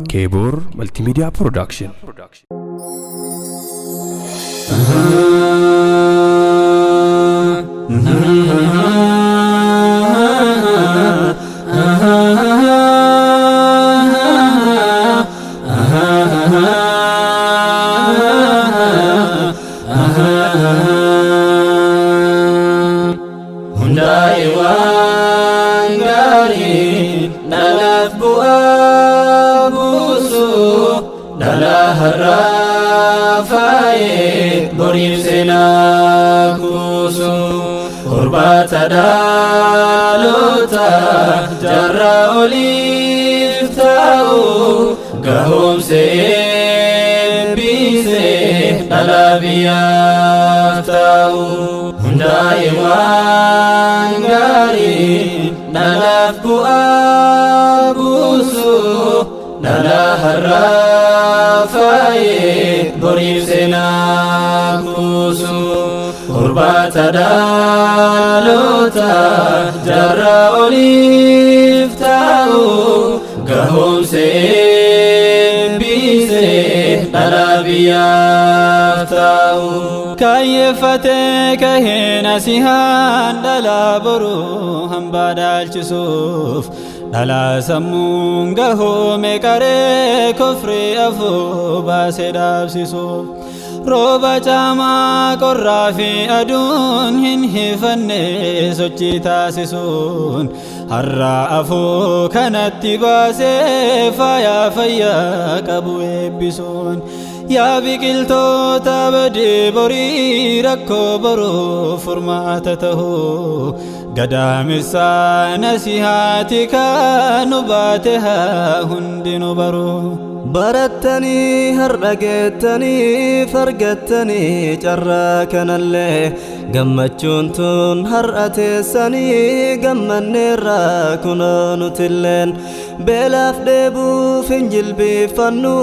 Kebor Multimedia Production. Hundai wangari nalaf buabusu nalah rafai borif senakusu urbata dalota jarra olif tau gahum se bise nalabiyaf tau Hundai wangari nalaf buabusu nalah rafai borif senakusu urbata dalota jarra olif tau gahum se bise nalabiyaf tau Kayyefate kahena sihan dala boru hamba dalchisuf dala sammun gahome kare kufri afu base dabsisuf roba chama korrafi adun hin hifanne sochi taasisun harra afu kanatti base faya fayya qabu ebbisun yaa biqiltoota badee borii rakkoo boroo furmaata ta'uu gadaamessa nasihaati kan nu baate haa hundinuu baruu barattanii har'a geettanii fargattanii carraa kanallee gammachuun tun har'a teessanii gammanneerraa kunoo nutilleen beelaaf dheebuuf hin jilbeeffannu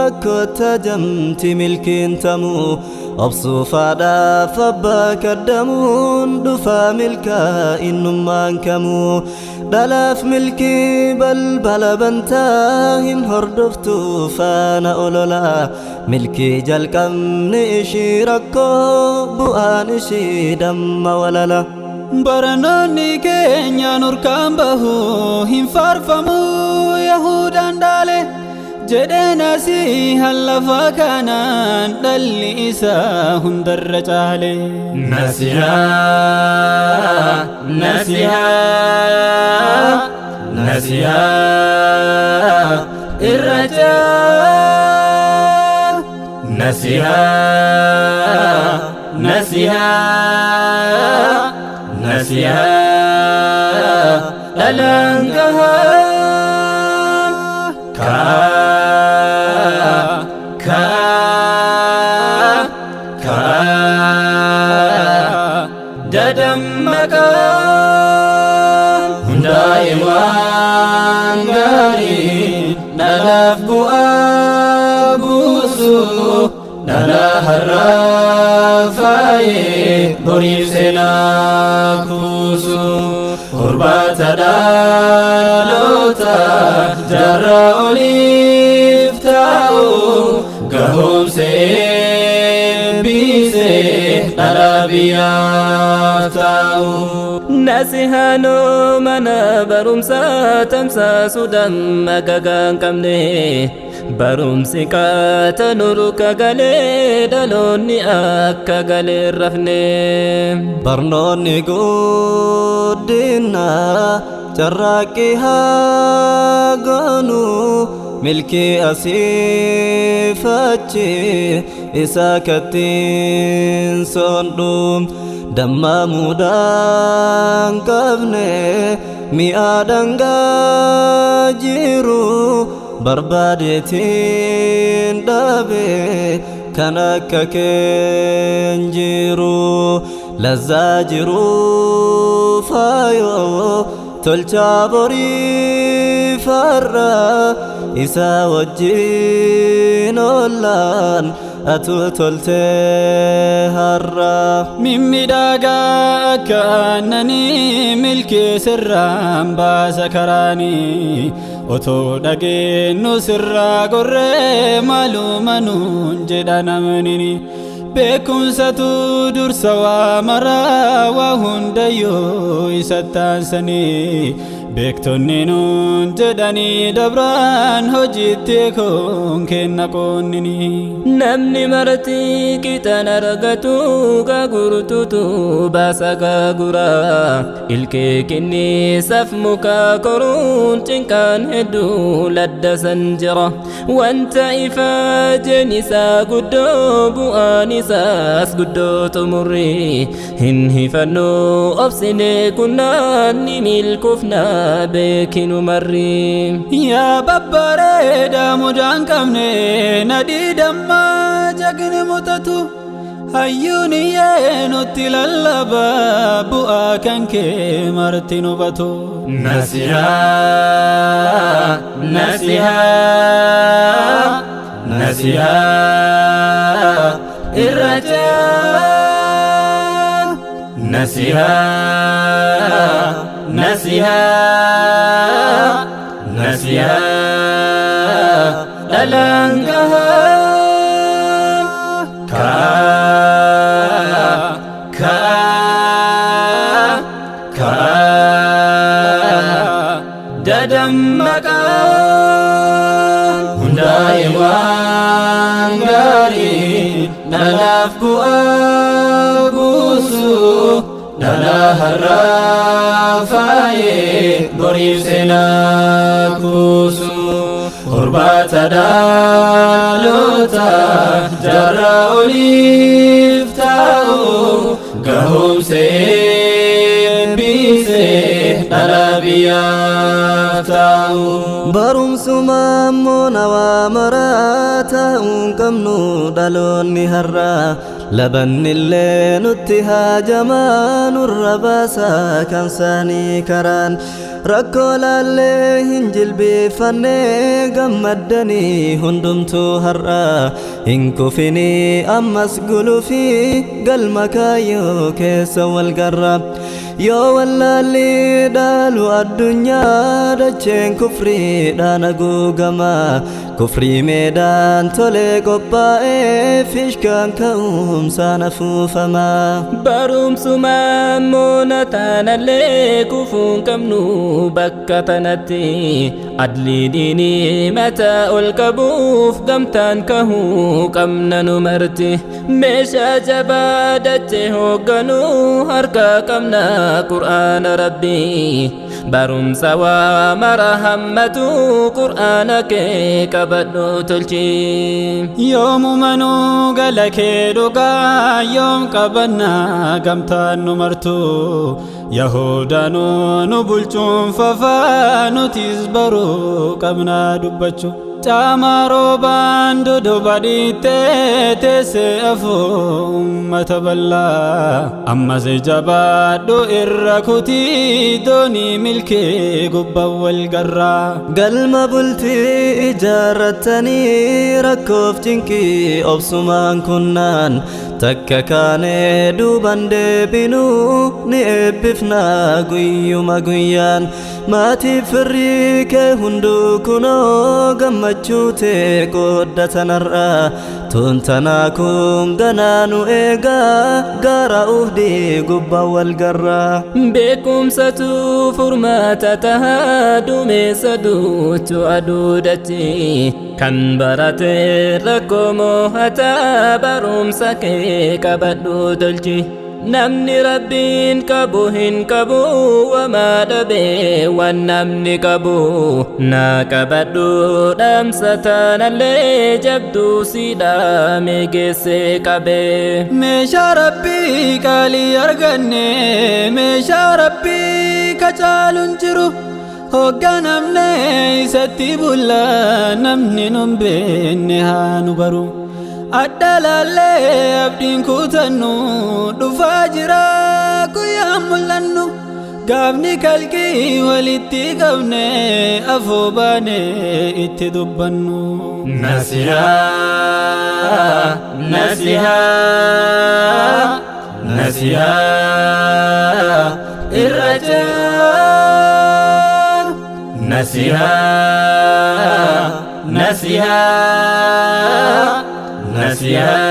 rakkootta jamti milkiin tamuu obsuufaadhaaf abbaa kaddamuun dhufaa milkaa innummaan kamuu dhalaaf milkii balbala bantaa hin hordoftu faana ololaa milkii jalqabni ishii rakkoo bu'aan ishii damma walala baranoonni keenya nurkaan bahu hin faarfamuu yahudaan dhaale jedheen asii hallafa kanaan dhalli isaa hundarra caale nasihaa nasihaa nasihaa irra caa nasihaa nasihaa nasihaa dhalangahaa dadammaqa hundai wangari nalaf buabusu nalah rafai borif senakusu urbata dalota jarra olif tau gahum se bise nalabiyaf tau nasihano mana barumsa tamsa sudam magagan kamne barumsi kata nuru kagale dalonni akka gale rafne barnonni guddina carraqi haganu milki asifachi isa katin sondum damma mudan qabne mi'aadan jiru barbaadeetiin dhabe kan akka keen jiru lazzaa jiru faayoo tolchaa borii farra isa wajjin ollaan أتوتلت هرا ممي داقا كأنني ملكي سرام باسكراني أتو داقينو سرا قرر مالومانون جدانا منيني بكون ستو درسا ومرا وهنديو إساتان سني بكتوني نون جداني دبران هجيتي كون كنا كونني نمني مرتي كتان رغتو كغرتو باسا كغرا الكي كني سفمكا كرون تنكان هدو لد سنجرة وانت إفا جنسا قدو بؤانساس قدو تمري هنهي فنو أبسني كنا نميل كفنا بكينو مريم يا ببريدا مجان كمني ندي دما جاكني متتو هيوني ينو تلالبا بؤا كنكي مرتينو بتو نسيها نسيها نسيها الرجاء نسيها نسيها نسيها الانقها كا كا كا ددمكا هنداي وانغاري نلافكو أبوسو نلا هرافاي بريف سناكوسو قربات دالوتا جرى أوليفتاو قهم سيبيسي نلابياتاو برم سمامون وامراتا كمنو دالوني هرا لبن اللي نتها جمان الرباسا كان ساني كران ركول اللي هنجل بفني قمدني هندمتو هرا إنكو فيني أمس قلو في قلمك يو كيسا والقرب يو ولا اللي دالو الدنيا دجين كفري دانقو قما كفري ميدان تولي قبائي فيش كان كوم سانفو فما بروم سمامونا تانا اللي كفون كمنو بكتنتي عدلي ديني متى الكبوف قمتان كهو كمنا نمرتي ميشا جبادته هوغنو هركا كمنا قرآن ربي بروم سوا مرحمتو قرآنك كبدو تلشي يوم منو قالك دوغا يوم قبنا قمتان نمرتو يهودانو نبلچون ففانو تزبرو قمنا دبچو تامارو باندو دوبادي تسيفو متبلا أما زجبادو إركوتي دوني ملكي قبا والقرا قلما بلتي إجارتني ركوفتنكي أبسمان كنان تكا كان دوبان دبنو نئبفنا قيوما قيان ما تفريك هندو كنو قمتشوتي قدة نرى تنتناكم غنانو إيغا غارا أهدي قبا والقرا بكم ستو فرماتا تهادو ميسدو تؤدودتي كان براتي ركمو هتا بروم سكي كبدو دلجي نمني ربين كبوهن كبو وما دبي والنمني كبو ناكبدو دام ستانا اللي جبدو سيدا ميجيسي كبي ميشا ربي كالي أرغني ميشا ربي كجالون جرو هوغا نمني ستي بولا نمني نمبيني هانو برو أدلالي أبدين كوتنو دفاجرا كيا ملنو gaafni kalqii walitti qabne afoo baane itti dubbannu nasihaa nasihaa nasihaa irra jaar nasihaa nasihaa nasihaa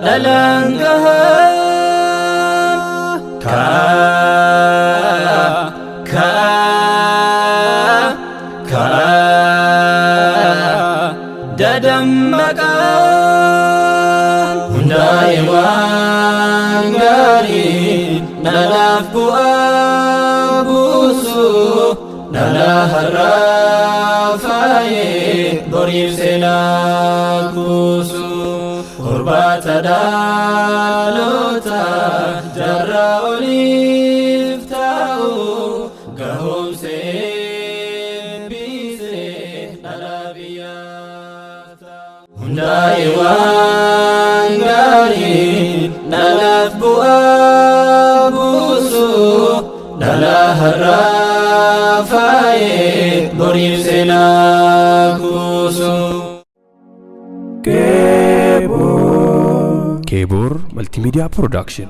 dhalaan gahaa dadammakan hundaa'e waan gaarii dhalaaf bu'aa buusu dhala har'aa faayee boriif seenaa kuusu horbaata dhaloota jarraa oliif ta'u gahoomsee biisee dhala biyyaaf ta'u hundaa'e waan gaarii dhalaaf bu'aa buusu dhala har'aa faayee boriif seenaa kuusu Kebor Multimedia Production.